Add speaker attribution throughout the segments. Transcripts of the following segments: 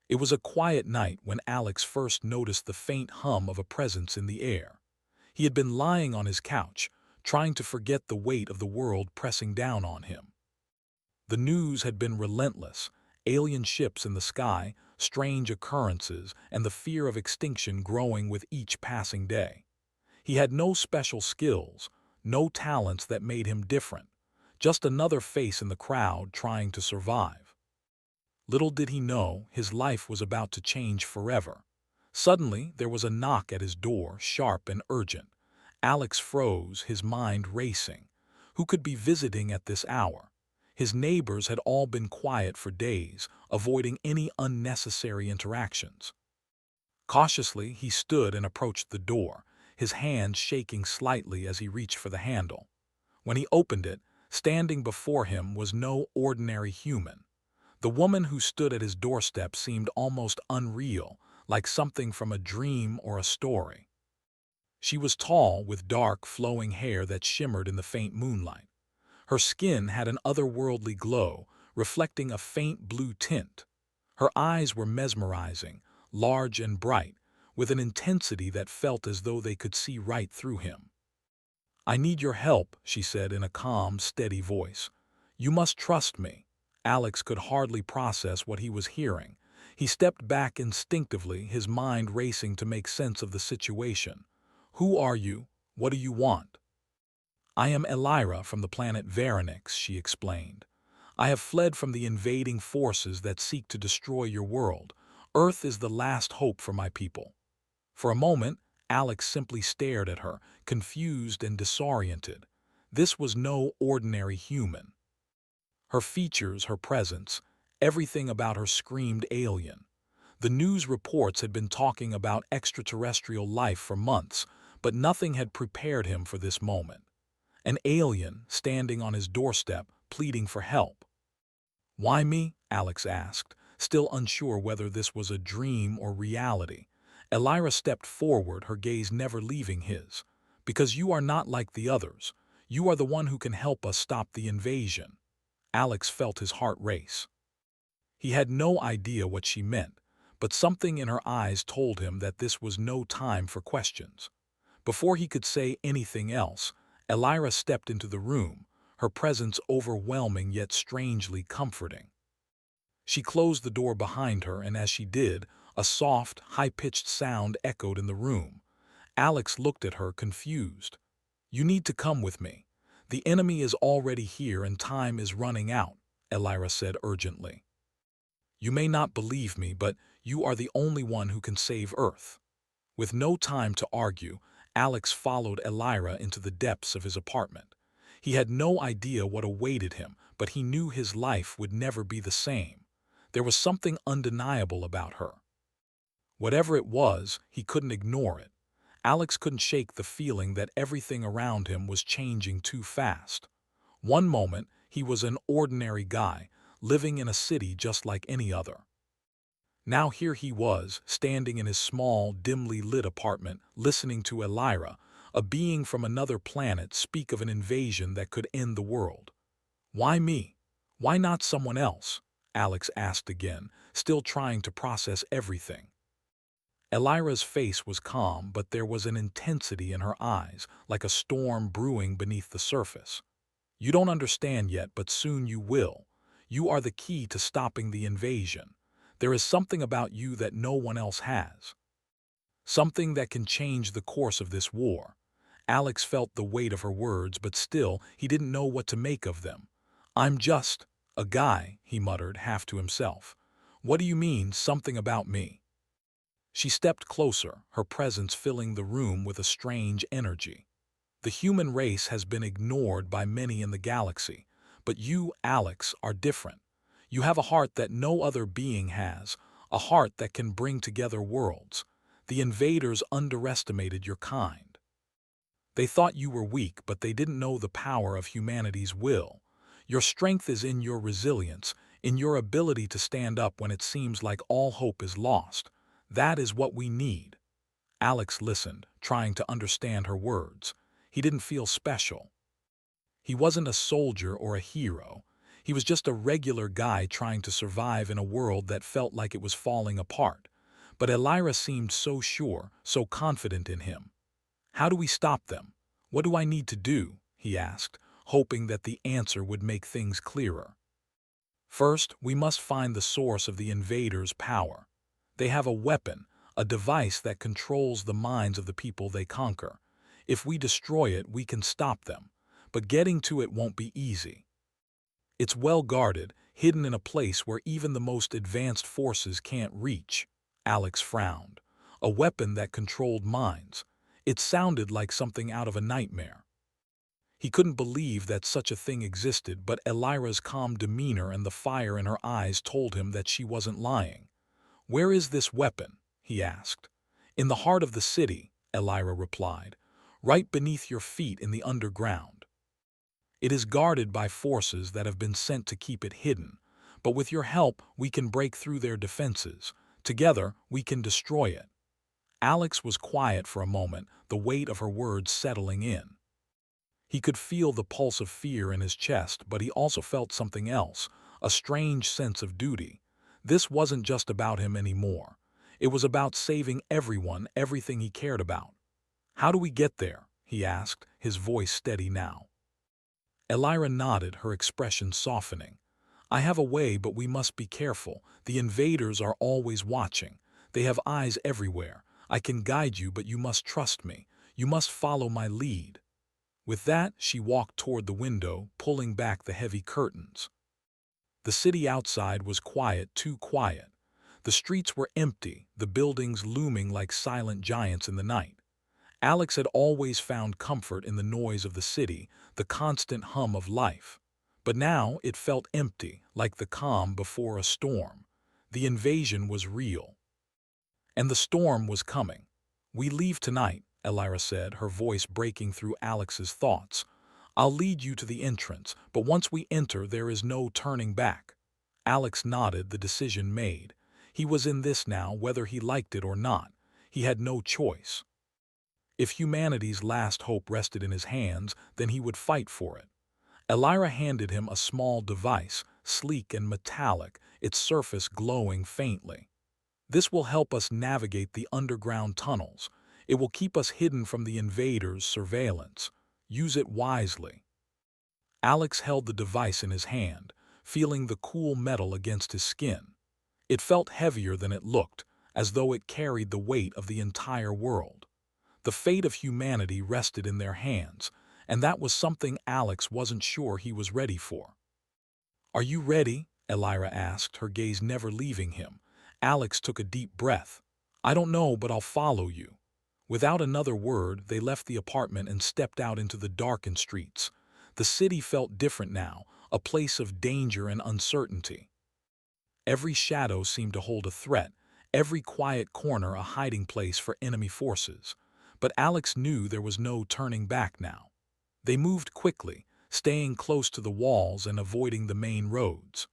Speaker 1: It was a quiet night when Alex first noticed the faint hum of a presence in the air. He had been lying on his couch, trying to forget the weight of the world pressing down on him. The news had been relentless: alien ships in the sky, strange occurrences, and the fear of extinction growing with each passing day. He had no special skills, no talents that made him different, just another face in the crowd trying to survive. Little did he know, his life was about to change forever. Suddenly, there was a knock at his door, sharp and urgent. Alex froze, his mind racing. Who could be visiting at this hour? His neighbors had all been quiet for days, avoiding any unnecessary interactions. Cautiously, he stood and approached the door, his hand shaking slightly as he reached for the handle. When he opened it, standing before him was no ordinary human. The woman who stood at his doorstep seemed almost unreal, like something from a dream or a story. She was tall, with dark, flowing hair that shimmered in the faint moonlight. Her skin had an otherworldly glow, reflecting a faint blue tint. Her eyes were mesmerizing, large and bright, with an intensity that felt as though they could see right through him. "I need your help," she said in a calm, steady voice. "You must trust me." Alex could hardly process what he was hearing. He stepped back instinctively, his mind racing to make sense of the situation. "Who are you? What do you want?" "I am Elira from the planet Veronix," she explained. "I have fled from the invading forces that seek to destroy your world. Earth is the last hope for my people." For a moment, Alex simply stared at her, confused and disoriented. This was no ordinary human. Her features, her presence, everything about her screamed alien. The news reports had been talking about extraterrestrial life for months, but nothing had prepared him for this moment. An alien, standing on his doorstep, pleading for help. "Why me?" Alex asked, still unsure whether this was a dream or reality. Elira stepped forward, her gaze never leaving his. "Because you are not like the others. You are the one who can help us stop the invasion." Alex felt his heart race. He had no idea what she meant, but something in her eyes told him that this was no time for questions. Before he could say anything else, Elira stepped into the room, her presence overwhelming yet strangely comforting. She closed the door behind her, and as she did, a soft, high-pitched sound echoed in the room. Alex looked at her, confused. "You need to come with me. The enemy is already here and time is running out," Elira said urgently. "You may not believe me, but you are the only one who can save Earth." With no time to argue, Alex followed Elira into the depths of his apartment. He had no idea what awaited him, but he knew his life would never be the same. There was something undeniable about her. Whatever it was, he couldn't ignore it. Alex couldn't shake the feeling that everything around him was changing too fast. One moment, he was an ordinary guy, living in a city just like any other. Now here he was, standing in his small, dimly lit apartment, listening to Elira, a being from another planet, speak of an invasion that could end the world. "Why me? Why not someone else?" Alex asked again, still trying to process everything. Elira's face was calm, but there was an intensity in her eyes, like a storm brewing beneath the surface. "You don't understand yet, but soon you will. You are the key to stopping the invasion. There is something about you that no one else has. Something that can change the course of this war." Alex felt the weight of her words, but still, he didn't know what to make of them. "I'm just a guy," he muttered, half to himself. "What do you mean, something about me?" She stepped closer, her presence filling the room with a strange energy. "The human race has been ignored by many in the galaxy, but you, Alex, are different. You have a heart that no other being has, a heart that can bring together worlds. The invaders underestimated your kind. They thought you were weak, but they didn't know the power of humanity's will. Your strength is in your resilience, in your ability to stand up when it seems like all hope is lost. That is what we need." Alex listened, trying to understand her words. He didn't feel special. He wasn't a soldier or a hero. He was just a regular guy trying to survive in a world that felt like it was falling apart. But Elira seemed so sure, so confident in him. "How do we stop them? What do I need to do?" he asked, hoping that the answer would make things clearer. "First, we must find the source of the invaders' power. They have a weapon, a device that controls the minds of the people they conquer. If we destroy it, we can stop them. But getting to it won't be easy. It's well guarded, hidden in a place where even the most advanced forces can't reach." Alex frowned. A weapon that controlled minds. It sounded like something out of a nightmare. He couldn't believe that such a thing existed, but Elira's calm demeanor and the fire in her eyes told him that she wasn't lying. "Where is this weapon?" he asked. "In the heart of the city," Elira replied. "Right beneath your feet in the underground. It is guarded by forces that have been sent to keep it hidden, but with your help we can break through their defenses. Together we can destroy it." Alex was quiet for a moment, the weight of her words settling in. He could feel the pulse of fear in his chest, but he also felt something else, a strange sense of duty. This wasn't just about him anymore. It was about saving everyone, everything he cared about. "How do we get there?" he asked, his voice steady now. Elira nodded, her expression softening. "I have a way, but we must be careful. The invaders are always watching. They have eyes everywhere. I can guide you, but you must trust me. You must follow my lead." With that, she walked toward the window, pulling back the heavy curtains. The city outside was quiet, too quiet. The streets were empty, the buildings looming like silent giants in the night. Alex had always found comfort in the noise of the city, the constant hum of life. But now it felt empty, like the calm before a storm. The invasion was real. And the storm was coming. "We leave tonight," Elira said, her voice breaking through Alex's thoughts. "I'll lead you to the entrance, but once we enter there is no turning back." Alex nodded, the decision made. He was in this now, whether he liked it or not. He had no choice. If humanity's last hope rested in his hands, then he would fight for it. Elira handed him a small device, sleek and metallic, its surface glowing faintly. "This will help us navigate the underground tunnels. It will keep us hidden from the invaders' surveillance. Use it wisely." Alex held the device in his hand, feeling the cool metal against his skin. It felt heavier than it looked, as though it carried the weight of the entire world. The fate of humanity rested in their hands, and that was something Alex wasn't sure he was ready for. "Are you ready?" Elira asked, her gaze never leaving him. Alex took a deep breath. "I don't know, but I'll follow you." Without another word, they left the apartment and stepped out into the darkened streets. The city felt different now, a place of danger and uncertainty. Every shadow seemed to hold a threat, every quiet corner a hiding place for enemy forces. But Alex knew there was no turning back now. They moved quickly, staying close to the walls and avoiding the main roads.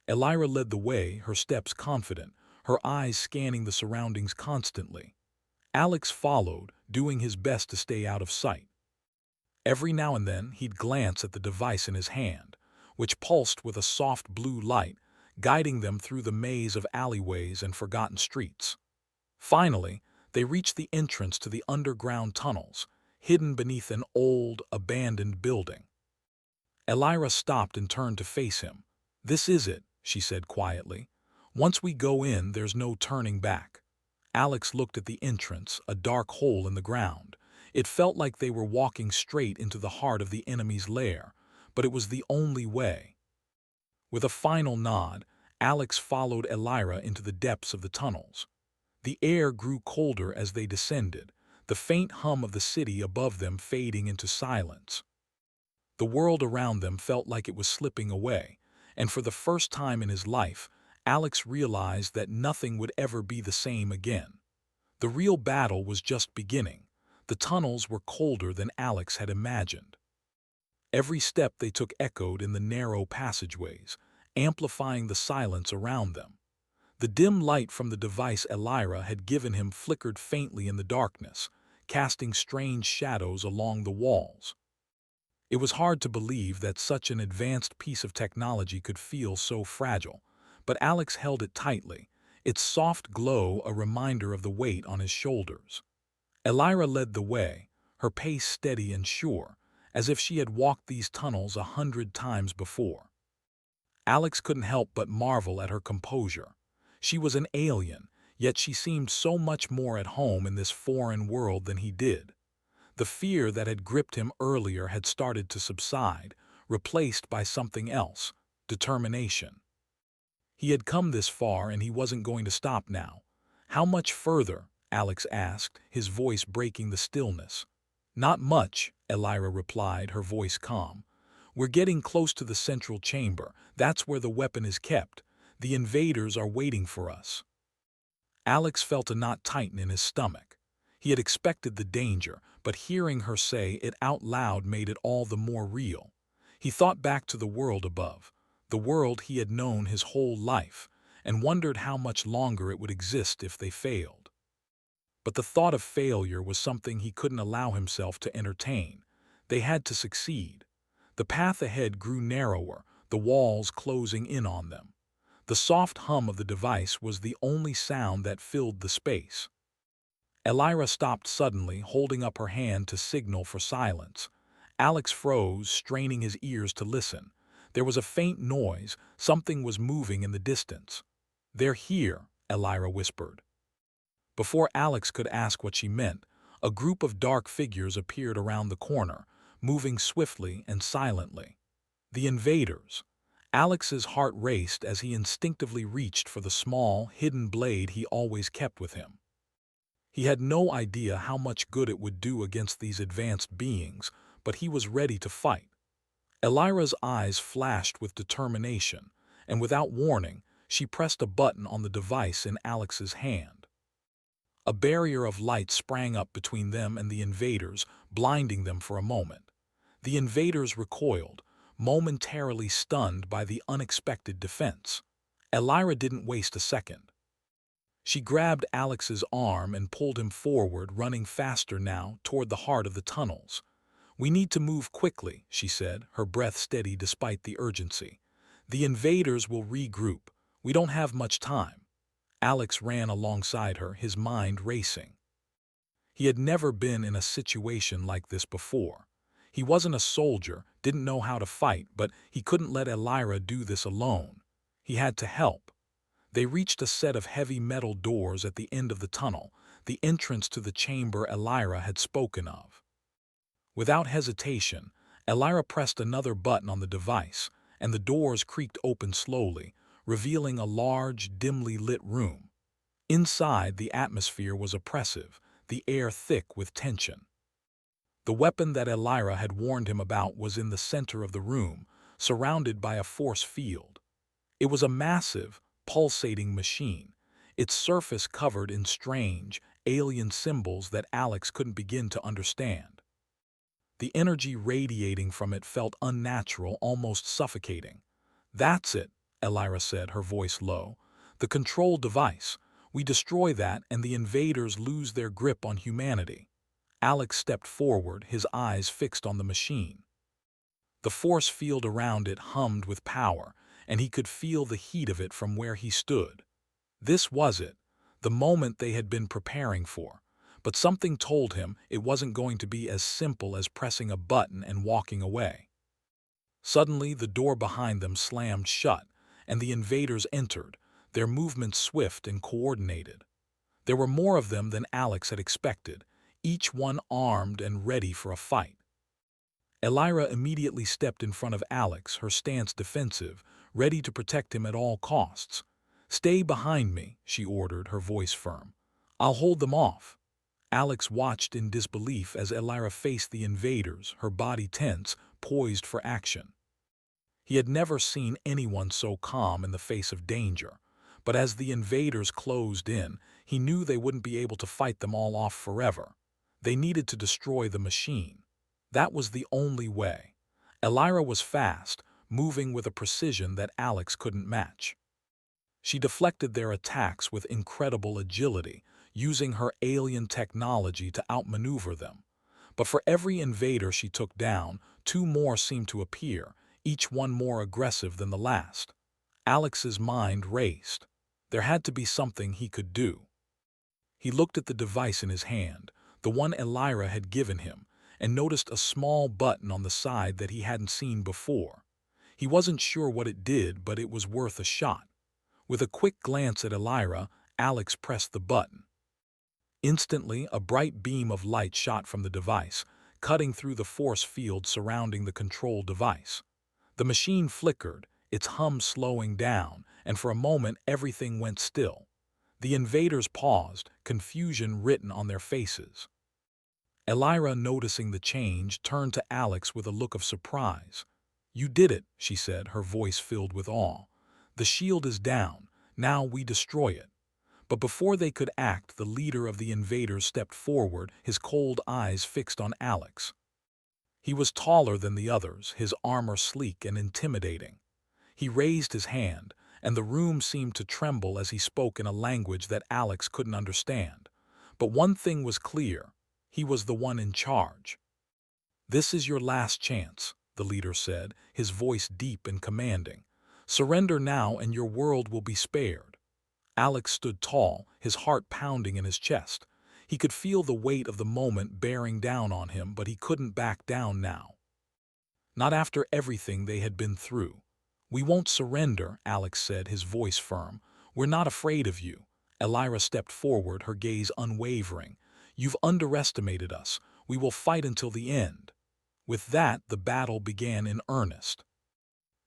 Speaker 1: Elira led the way, her steps confident, her eyes scanning the surroundings constantly. Alex followed, doing his best to stay out of sight. Every now and then he'd glance at the device in his hand, which pulsed with a soft blue light, guiding them through the maze of alleyways and forgotten streets. Finally, they reached the entrance to the underground tunnels, hidden beneath an old, abandoned building. Elira stopped and turned to face him. "This is it," she said quietly. "Once we go in, there's no turning back." Alex looked at the entrance, a dark hole in the ground. It felt like they were walking straight into the heart of the enemy's lair, but it was the only way. With a final nod, Alex followed Elira into the depths of the tunnels. The air grew colder as they descended, the faint hum of the city above them fading into silence. The world around them felt like it was slipping away, and for the first time in his life, Alex realized that nothing would ever be the same again. The real battle was just beginning. The tunnels were colder than Alex had imagined. Every step they took echoed in the narrow passageways, amplifying the silence around them. The dim light from the device Elira had given him flickered faintly in the darkness, casting strange shadows along the walls. It was hard to believe that such an advanced piece of technology could feel so fragile, but Alex held it tightly, its soft glow a reminder of the weight on his shoulders. Elira led the way, her pace steady and sure, as if she had walked these tunnels 100 times before. Alex couldn't help but marvel at her composure. She was an alien, yet she seemed so much more at home in this foreign world than he did. The fear that had gripped him earlier had started to subside, replaced by something else, determination. He had come this far and he wasn't going to stop now. How much further? Alex asked, his voice breaking the stillness. Not much, Elira replied, her voice calm. We're getting close to the central chamber. That's where the weapon is kept. The invaders are waiting for us. Alex felt a knot tighten in his stomach. He had expected the danger, but hearing her say it out loud made it all the more real. He thought back to the world above, the world he had known his whole life, and wondered how much longer it would exist if they failed. But the thought of failure was something he couldn't allow himself to entertain. They had to succeed. The path ahead grew narrower, the walls closing in on them. The soft hum of the device was the only sound that filled the space. Elira stopped suddenly, holding up her hand to signal for silence. Alex froze, straining his ears to listen. There was a faint noise, something was moving in the distance. "They're here," Elira whispered. Before Alex could ask what she meant, a group of dark figures appeared around the corner, moving swiftly and silently. The invaders. Alex's heart raced as he instinctively reached for the small, hidden blade he always kept with him. He had no idea how much good it would do against these advanced beings, but he was ready to fight. Elira's eyes flashed with determination, and without warning, she pressed a button on the device in Alex's hand. A barrier of light sprang up between them and the invaders, blinding them for a moment. The invaders recoiled, momentarily stunned by the unexpected defense. Elira didn't waste a second. She grabbed Alex's arm and pulled him forward, running faster now toward the heart of the tunnels. "We need to move quickly," she said, her breath steady despite the urgency. "The invaders will regroup. We don't have much time." Alex ran alongside her, his mind racing. He had never been in a situation like this before. He wasn't a soldier, didn't know how to fight, but he couldn't let Elira do this alone. He had to help. They reached a set of heavy metal doors at the end of the tunnel, the entrance to the chamber Elira had spoken of. Without hesitation, Elira pressed another button on the device, and the doors creaked open slowly, revealing a large, dimly lit room. Inside, the atmosphere was oppressive, the air thick with tension. The weapon that Elira had warned him about was in the center of the room, surrounded by a force field. It was a massive, pulsating machine, its surface covered in strange, alien symbols that Alex couldn't begin to understand. The energy radiating from it felt unnatural, almost suffocating. "That's it," Elira said, her voice low. "The control device. We destroy that and the invaders lose their grip on humanity." Alex stepped forward, his eyes fixed on the machine. The force field around it hummed with power, and he could feel the heat of it from where he stood. This was it, the moment they had been preparing for. But something told him it wasn't going to be as simple as pressing a button and walking away. Suddenly, the door behind them slammed shut, and the invaders entered, their movements swift and coordinated. There were more of them than Alex had expected, each one armed and ready for a fight. Elira immediately stepped in front of Alex, her stance defensive, ready to protect him at all costs. "Stay behind me," she ordered, her voice firm. "I'll hold them off." Alex watched in disbelief as Elira faced the invaders, her body tense, poised for action. He had never seen anyone so calm in the face of danger, but as the invaders closed in, he knew they wouldn't be able to fight them all off forever. They needed to destroy the machine. That was the only way. Elira was fast, moving with a precision that Alex couldn't match. She deflected their attacks with incredible agility, using her alien technology to outmaneuver them. But for every invader she took down, two more seemed to appear, each one more aggressive than the last. Alex's mind raced. There had to be something he could do. He looked at the device in his hand, the one Elira had given him, and noticed a small button on the side that he hadn't seen before. He wasn't sure what it did, but it was worth a shot. With a quick glance at Elira, Alex pressed the button. Instantly, a bright beam of light shot from the device, cutting through the force field surrounding the control device. The machine flickered, its hum slowing down, and for a moment everything went still. The invaders paused, confusion written on their faces. Elira, noticing the change, turned to Alex with a look of surprise. "You did it," she said, her voice filled with awe. "The shield is down. Now we destroy it." But before they could act, the leader of the invaders stepped forward, his cold eyes fixed on Alex. He was taller than the others, his armor sleek and intimidating. He raised his hand, and the room seemed to tremble as he spoke in a language that Alex couldn't understand. But one thing was clear: he was the one in charge. "This is your last chance," the leader said, his voice deep and commanding. "Surrender now and your world will be spared." Alex stood tall, his heart pounding in his chest. He could feel the weight of the moment bearing down on him, but he couldn't back down now. Not after everything they had been through. "We won't surrender," Alex said, his voice firm. "We're not afraid of you." Elira stepped forward, her gaze unwavering. "You've underestimated us. We will fight until the end." With that, the battle began in earnest.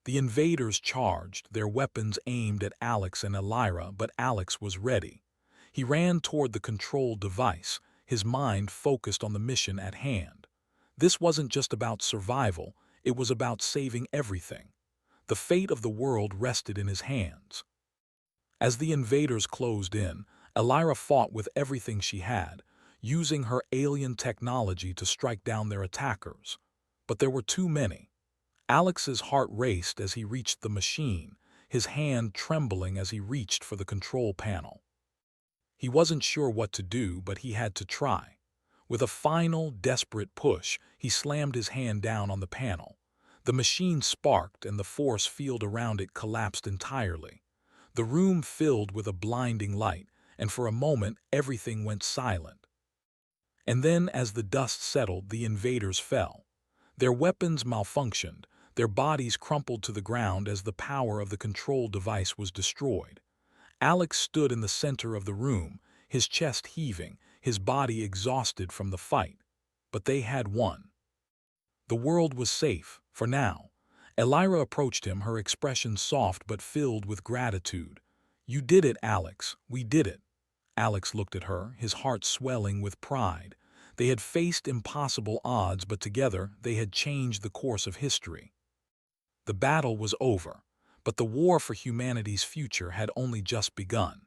Speaker 1: The invaders charged, their weapons aimed at Alex and Elira, but Alex was ready. He ran toward the control device, his mind focused on the mission at hand. This wasn't just about survival, it was about saving everything. The fate of the world rested in his hands. As the invaders closed in, Elira fought with everything she had, using her alien technology to strike down their attackers. But there were too many. Alex's heart raced as he reached the machine, his hand trembling as he reached for the control panel. He wasn't sure what to do, but he had to try. With a final, desperate push, he slammed his hand down on the panel. The machine sparked, and the force field around it collapsed entirely. The room filled with a blinding light, and for a moment everything went silent. And then, as the dust settled, the invaders fell. Their weapons malfunctioned, their bodies crumpled to the ground as the power of the control device was destroyed. Alex stood in the center of the room, his chest heaving, his body exhausted from the fight. But they had won. The world was safe, for now. Elira approached him, her expression soft but filled with gratitude. "You did it, Alex. We did it." Alex looked at her, his heart swelling with pride. They had faced impossible odds, but together they had changed the course of history. The battle was over, but the war for humanity's future had only just begun.